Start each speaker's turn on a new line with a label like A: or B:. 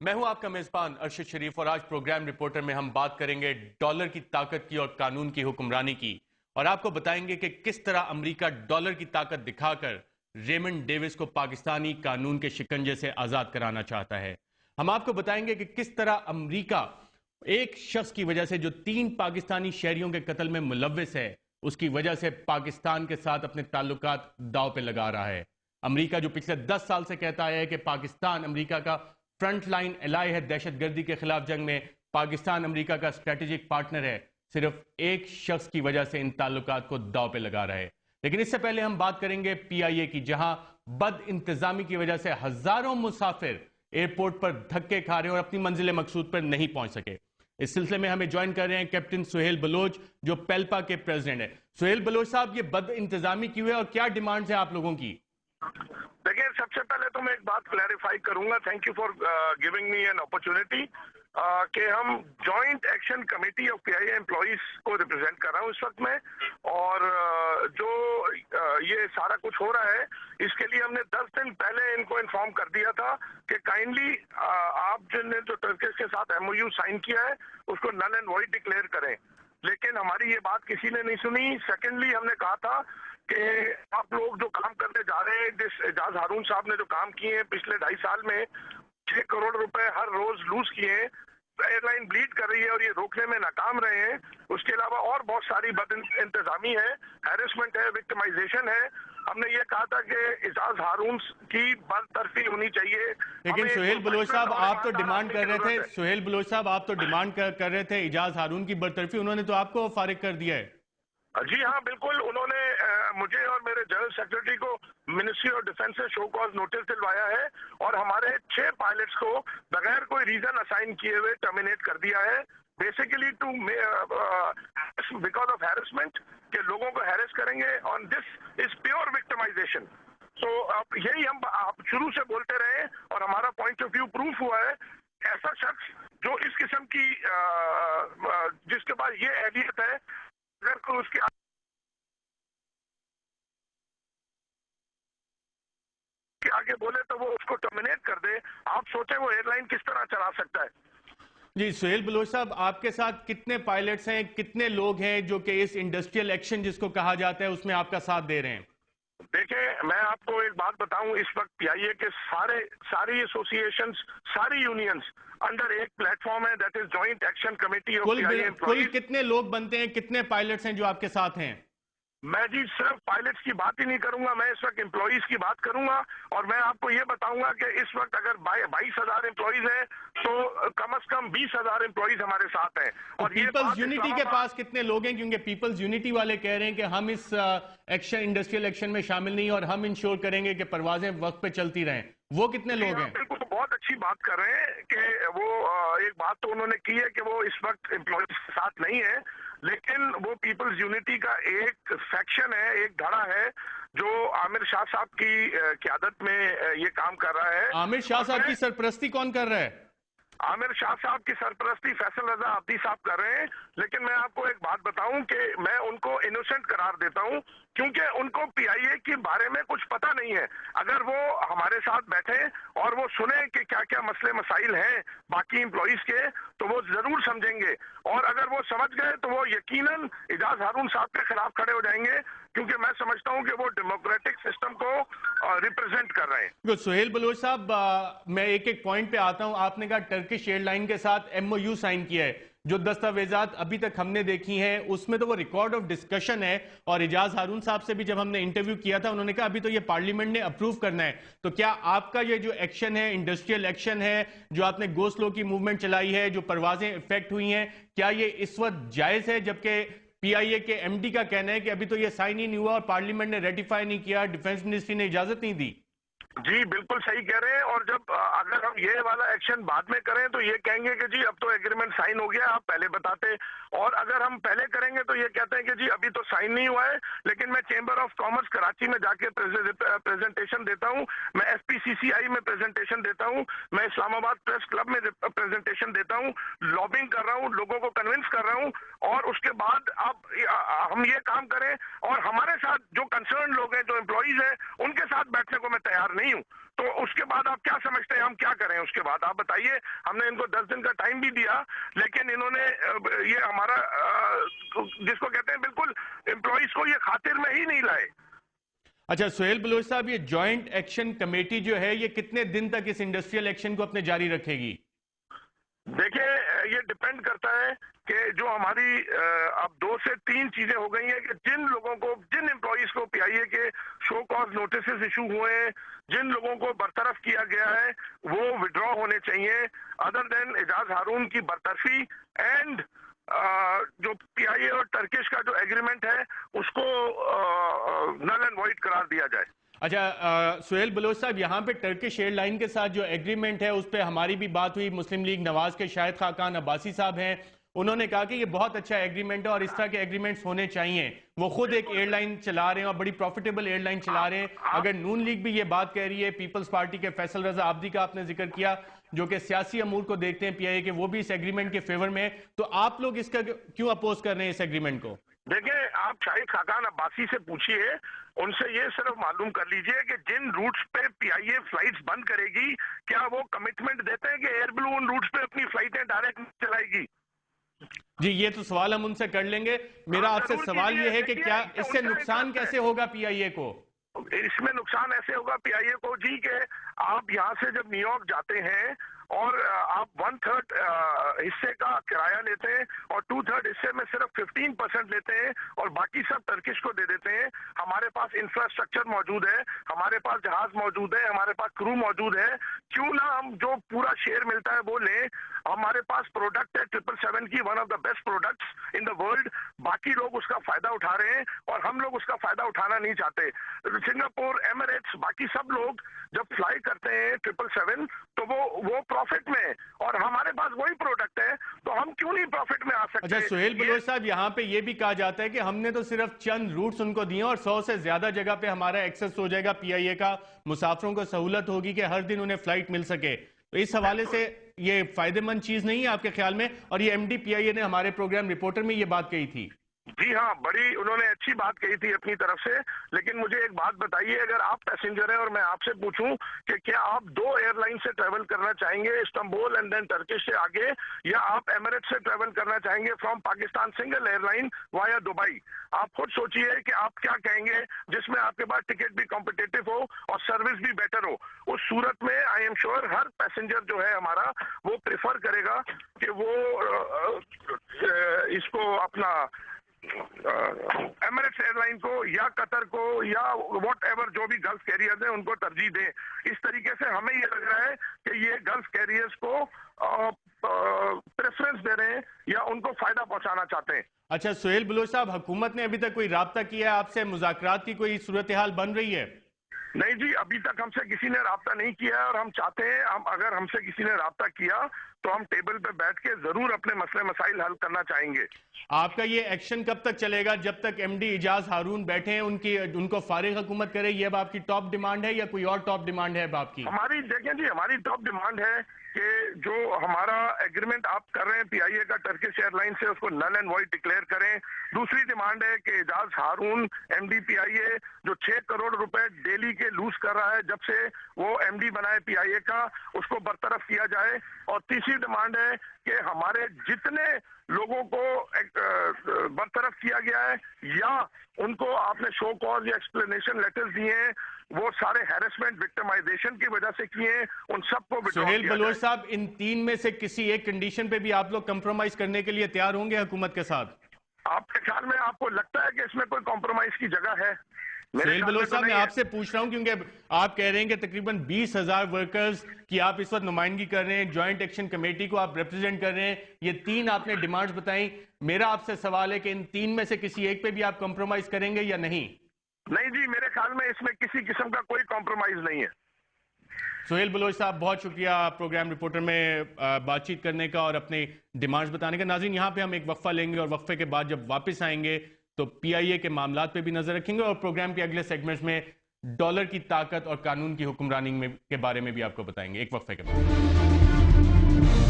A: मैं हूं आपका मेजबान अरशद शरीफ और आज प्रोग्राम रिपोर्टर में हम बात करेंगे डॉलर की ताकत की और कानून की हुक्मरानी की और आपको बताएंगे कि किस तरह अमेरिका डॉलर की ताकत दिखाकर रेमंड डेविस को पाकिस्तानी कानून के शिकंजे से आजाद कराना चाहता है। हम आपको बताएंगे कि किस तरह अमेरिका एक शख्स की वजह से जो 3 पाकिस्तानी शहरियों के कत्ल में मुलव्विस है उसकी वजह से पाकिस्तान के साथ अपने ताल्लुकात दांव पे लगा रहा है। अमेरिका जो पिछले 10 साल से कहता है कि पाकिस्तान अमेरिका का फ्रंट लाइन एलाई है दहशतगर्दी के खिलाफ जंग में, पाकिस्तान अमेरिका का स्ट्रेटेजिक पार्टनर है, सिर्फ एक शख्स की वजह से इन ताल्लुकात को दांव पे लगा रहा है। लेकिन इससे पहले हम बात करेंगे पीआईए की, जहां बद इंतजामी की वजह से हजारों मुसाफिर एयरपोर्ट पर धक्के खा रहे हैं और अपनी मंजिल मकसूद पर नहीं पहुंच सके। इस सिलसिले में हमें ज्वाइन कर रहे हैं कैप्टन सुहेल बलोच जो पेल्पा के प्रेसिडेंट है। सुहेल बलोच साहब, ये बद इंतजामी क्यों है और क्या डिमांड्स है आप लोगों की?
B: देखिए, सबसे पहले तो मैं एक बात क्लैरिफाई करूंगा, thank you for giving me an opportunity, कि हम joint action committee of PIA employees को रिप्रेजेंट कर रहा हूं इस वक्त में, और जो ये सारा कुछ हो रहा है इसके लिए हमने 10 दिन पहले इनको इन्फॉर्म कर दिया था कि काइंडली आप जिनने जो टर्किश के साथ एमओयू साइन किया है उसको नल एंड वॉइड डिक्लेयर करें, लेकिन हमारी ये बात किसी ने नहीं सुनी। सेकेंडली हमने कहा था कि आप लोग जो काम करने जा रहे हैं, जिस एजाज हारून साहब ने जो काम किए हैं पिछले 2.5 साल में 6 करोड़ रुपए हर रोज लूज किए हैं, एयरलाइन ब्लीड कर रही है और ये रोकने में नाकाम रहे हैं। उसके अलावा और बहुत सारी बद इंतजामी है, हैरेसमेंट है, विक्टिमाइजेशन है। हमने ये कहा था कि एजाज हारून की बरतरफी होनी चाहिए।
A: लेकिन सुहेल बलोच साहब आप तो डिमांड कर रहे थे, सुहेल बलोच साहब आप तो डिमांड कर रहे थे एजाज हारून की बरतरफी, उन्होंने तो आपको फारिग कर दिया है।
B: जी हाँ, बिल्कुल, उन्होंने मुझे और मेरे जनरल सेक्रेटरी को मिनिस्ट्री ऑफ डिफेंस से शो कॉज नोटिस दिलवाया है और हमारे 6 पायलट्स को बगैर कोई रीजन असाइन किए हुए टर्मिनेट कर दिया है, basically to because of harassment, के लोगों को हैरेस करेंगे और this is pure victimisation. So अब यही हम शुरू से बोलते रहे और हमारा पॉइंट ऑफ व्यू प्रूफ हुआ है। ऐसा शख्स जो इस किस्म की जिसके पास ये एहलियत है, अगर कोई उसके आगे बोले तो वो उसको टर्मिनेट कर दे, आप सोचें वो एयरलाइन किस तरह चला सकता है।
A: जी सुहेल बलोच साहब, आपके साथ कितने पायलट्स हैं, कितने लोग हैं जो कि इस इंडस्ट्रियल एक्शन जिसको कहा जाता है उसमें आपका साथ दे रहे हैं?
B: देखिए, मैं आपको एक बात बताऊं, इस वक्त पीआईए के सारी एसोसिएशंस, सारी यूनियंस अंडर एक प्लेटफॉर्म है, that is joint action committee of PIA employees.
A: कितने लोग बनते हैं, कितने पायलट्स हैं जो आपके साथ हैं?
B: मैं जी सिर्फ पायलट्स की बात ही नहीं करूंगा, मैं इस वक्त एम्प्लॉइज की बात करूंगा और मैं आपको ये बताऊंगा कि इस वक्त अगर 22,000 एम्प्लॉइज हैं तो कम से कम 20,000 एम्प्लॉइज हमारे साथ हैं। और
A: पीपल्स यूनिटी के पास कितने लोग हैं? क्योंकि पीपल्स यूनिटी वाले कह रहे हैं कि हम इस एक्शन इंडस्ट्रियल एक्शन में शामिल नहीं और हम इंश्योर करेंगे कि परवाजें वक्त पे चलती रहें, वो कितने लोग हैं?
B: बिल्कुल, बहुत अच्छी बात कर रहे हैं कि वो एक बात तो उन्होंने की है कि वो इस वक्त एम्प्लॉइज के साथ नहीं है, लेकिन वो पीपल्स यूनिटी का एक सेक्शन है, एक धड़ा है जो आमिर शाह साहब की क़यादत में ये काम कर रहा है।
A: आमिर शाह साहब की सरपरस्ती कौन कर रहा है?
B: आमिर शाह साहब की सरपरस्ती फैसल रजा अब्दी साहब कर रहे हैं, लेकिन मैं आपको एक बात बताऊं कि मैं उनको इनोसेंट करार देता हूं क्योंकि उनको पीआईए के बारे में कुछ पता नहीं है। अगर वो हमारे साथ बैठे और वो सुने कि क्या क्या मसले मसाइल हैं बाकी एम्प्लॉइज के, तो वो जरूर समझेंगे, और अगर वो समझ गए तो वो यकीनन एजाज हारून साहब के खिलाफ खड़े हो जाएंगे, क्योंकि मैं समझता हूं कि वो डेमोक्रेटिक सिस्टम को रिप्रेजेंट कर रहे हैं।
A: सुहेल बलोच साहब, मैं एक एक पॉइंट पे आता हूं। आपने कहा टर्किश एयरलाइन के साथ एमओयू साइन किया है, जो दस्तावेजात अभी तक हमने देखी हैं उसमें तो वो रिकॉर्ड ऑफ डिस्कशन है, और एजाज हारून साहब से भी जब हमने इंटरव्यू किया था उन्होंने कहा अभी तो ये पार्लियामेंट ने अप्रूव करना है। तो क्या आपका ये जो एक्शन है, इंडस्ट्रियल एक्शन है, जो आपने गो स्लो की मूवमेंट चलाई है, जो परवाजें इफेक्ट हुई हैं, क्या ये इस वक्त जायज है? जबकि पीआईए के एमडी का कहना है कि अभी तो ये साइन ही नहीं हुआ और पार्लियामेंट ने रेटिफाई नहीं किया, डिफेंस मिनिस्ट्री ने इजाजत नहीं दी।
B: जी बिल्कुल सही कह रहे हैं, और जब अगर हम ये वाला एक्शन बाद में करें तो ये कहेंगे कि जी अब तो एग्रीमेंट साइन हो गया, आप पहले बताते, और अगर हम पहले करेंगे तो ये कहते हैं कि जी अभी तो साइन नहीं हुआ है। लेकिन मैं चेंबर ऑफ कॉमर्स कराची में जाके प्रेजेंटेशन देता हूँ, मैं एसपीसीसीआई में प्रेजेंटेशन देता हूँ, मैं इस्लामाबाद प्रेस क्लब में प्रेजेंटेशन देता हूँ, लॉबिंग कर रहा हूँ, लोगों को कन्विंस कर रहा हूँ, और उसके बाद अब हम ये काम करें और हमारे साथ जो कंसर्न लोग हैं, जो एम्प्लॉइज हैं, उनके साथ बैठने को मैं तैयार नहीं हूं। तो उसके बाद आप क्या समझते हैं हम क्या करें उसके बाद आप बताइए। हमने इनको 10 दिन का टाइम भी दिया, लेकिन इन्होंने ये हमारा जिसको कहते हैं बिल्कुल एम्प्लॉइज को ये खातिर में ही नहीं लाए।
A: अच्छा सुहेल बलोच साहब, ये जॉइंट एक्शन कमेटी जो है ये कितने दिन तक इस इंडस्ट्रियल एक्शन को अपने जारी रखेगी?
B: देखिए, ये डिपेंड करता है कि जो हमारी अब 2 से 3 चीजें हो गई हैं कि जिन लोगों को, जिन एम्प्लॉइज को पीआईए के शो कॉज नोटिस इशू हुए हैं, जिन लोगों को बरतरफ किया गया है, वो विड्रॉ होने चाहिए। अदर देन एजाज हारून की बरतरफी एंड जो पीआईए और टर्किश का जो एग्रीमेंट है उसको नल एंड वॉइड करार दिया जाए।
A: अच्छा सुहेल बलोच साहब, यहाँ पे टर्किश एयरलाइन के साथ जो एग्रीमेंट है उस पे हमारी भी बात हुई। मुस्लिम लीग नवाज के शाहिद खाकान अब्बासी साहब हैं, उन्होंने कहा कि ये बहुत अच्छा एग्रीमेंट है और इस तरह के एग्रीमेंट्स होने चाहिए। वो खुद एक एयरलाइन चला रहे हैं और बड़ी प्रॉफिटेबल एयरलाइन चला रहे हैं। अगर नून लीग भी ये बात कह रही है, पीपल्स पार्टी के फैसल रजा आब्दी का आपने जिक्र किया जो कि सियासी अमूर को देखते हैं पीआईए के, वो भी इस एग्रीमेंट के फेवर में है, तो आप लोग इसका क्यों अपोज कर रहे हैं इस एग्रीमेंट को?
B: देखिए, आप शाहिद खाकान अब्बासी से पूछिए, उनसे ये सिर्फ मालूम कर लीजिए कि जिन रूट्स पे पीआईए फ्लाइट्स बंद करेगी, क्या वो कमिटमेंट देते हैं कि एयर ब्लू उन रूट्स पे अपनी फ्लाइटें डायरेक्ट चलाएगी?
A: जी, ये तो सवाल हम उनसे कर लेंगे। मेरा आपसे सवाल ये है कि क्या इससे नुकसान कैसे होगा पीआईए को?
B: इसमें नुकसान ऐसे होगा पीआईए को जी कि आप यहाँ से जब न्यूयॉर्क जाते हैं और आप 1/3 हिस्से का किराया लेते हैं और 2/3 हिस्से में सिर्फ 15% लेते हैं और बाकी सब टर्किश को दे देते हैं। हमारे पास इंफ्रास्ट्रक्चर मौजूद है, हमारे पास जहाज मौजूद है, हमारे पास क्रू मौजूद है, क्यों ना हम जो पूरा शेयर मिलता है वो लें। हमारे पास प्रोडक्ट है 777 की, one of the best products in the world. बाकी लोग उसका फायदा उठा रहे हैं और हम लोग उसका फायदा उठाना नहीं चाहते। सिंगापुर, एमिरेट्स, बाकी सब लोग जब फ्लाई करते हैं 777 तो वो प्रॉफिट में, और हमारे पास वही प्रोडक्ट है, तो हम क्यों नहीं प्रॉफिट में आ सकते?
A: अच्छा सुहेल बलोच साहब, यहाँ पे ये भी कहा जाता है कि हमने तो सिर्फ चंद रूट्स उनको दिए और 100 से ज्यादा जगह पे हमारा एक्सेस हो जाएगा पीआईए का, मुसाफिरों को सहूलत होगी कि हर दिन उन्हें फ्लाइट मिल सके। तो इस हवाले से ये फायदेमंद चीज नहीं है आपके ख्याल में? और ये एमडी पीआईए ने हमारे प्रोग्राम रिपोर्टर में ये बात कही थी।
B: जी हाँ, बड़ी उन्होंने अच्छी बात कही थी अपनी तरफ से, लेकिन मुझे एक बात बताइए, अगर आप पैसेंजर हैं और मैं आपसे पूछूं कि क्या आप 2 एयरलाइन से ट्रेवल करना चाहेंगे, इस्तांबुल एंड देन टर्किश से आगे, या आप एमिरेट्स से ट्रेवल करना चाहेंगे from Pakistan single airline via Dubai? आप खुद सोचिए कि आप क्या कहेंगे, जिसमें आपके पास टिकट भी कॉम्पिटिटिव हो और सर्विस भी बेटर हो। उस सूरत में I am sure her passenger जो है हमारा वो प्रेफर करेगा कि वो इसको अपना एमिरेट्स एयरलाइन को या कतर को या वॉट एवर जो भी गल्फ कैरियर्स हैं उनको तरजीह दें। इस तरीके से हमें ये लग रहा है कि ये गल्फ कैरियर्स को प्रेफरेंस दे रहे हैं या उनको फायदा पहुंचाना चाहते हैं।
A: अच्छा सुहेल बलोच साहब, हुकूमत ने अभी तक कोई राब्ता किया है आपसे? मुज़ाकरात की कोई सूरत हाल बन रही है?
B: नहीं जी, अभी तक हमसे किसी ने राब्ता नहीं किया है और हम चाहते हैं, अगर हमसे किसी ने राब्ता किया तो हम टेबल पे बैठ के जरूर अपने मसले मसाइल हल करना चाहेंगे।
A: आपका ये एक्शन कब तक चलेगा? जब तक एमडी इजाज हारून बैठे हैं उनको फारिग हुकूमत करे, ये अब आपकी टॉप डिमांड है या कोई और टॉप डिमांड है अब आपकी?
B: हमारी देखें जी, हमारी टॉप डिमांड है कि जो हमारा एग्रीमेंट आप कर रहे हैं पीआईए का टर्किश एयरलाइन से, उसको नल एंड वॉइड डिक्लेयर करें। दूसरी डिमांड है कि एजाज हारून एमडी पीआईए जो 6 करोड़ रुपए डेली के लूज कर रहा है जब से वो एमडी बनाए पीआईए का, उसको बरतरफ किया जाए। और तीसरी डिमांड है कि हमारे जितने लोगों को बरतरफ किया गया है या उनको आपने शो कॉज या एक्सप्लेनेशन लेटर्स दिए हैं, वो सारे हैरेसमेंट विक्टिमाइजेशन की वजह से किए हैं, उन सबको विड्रॉ किया जाए।
A: सुहेल बलोच साहब, इन 3 में से किसी एक कंडीशन पे भी आप लोग कंप्रोमाइज करने के लिए तैयार होंगे हुकूमत के साथ?
B: आपके ख्याल में आपको लगता है कि इसमें कोई कॉम्प्रोमाइज की जगह है?
A: सुहेल बलोच साहब, मैं आपसे पूछ रहा हूं क्योंकि आप कह रहे हैं कि तकरीबन 20,000 वर्कर्स की आप इस वक्त नुमाइंदगी कर रहे हैं, जॉइंट एक्शन कमेटी को आप रिप्रेजेंट कर रहे हैं, ये 3 आपने डिमांड्स बताई। मेरा आपसे सवाल है कि इन 3 में से किसी एक पे भी आप कंप्रोमाइज करेंगे या नहीं?
B: नहीं जी, मेरे ख्याल में इसमें किसी किस्म का कोई कॉम्प्रोमाइज नहीं है।
A: सुहेल बलोच साहब, बहुत शुक्रिया प्रोग्राम रिपोर्टर में बातचीत करने का और अपने डिमांड्स बताने का। नाज़रीन, यहाँ पे हम एक वक्फा लेंगे और वक्फे के बाद जब वापस आएंगे तो पीआईए के मामलात पे भी नजर रखेंगे और प्रोग्राम के अगले सेगमेंट्स में डॉलर की ताकत और कानून की हुक्मरानी के बारे में भी आपको बताएंगे एक वक्फे के बाद।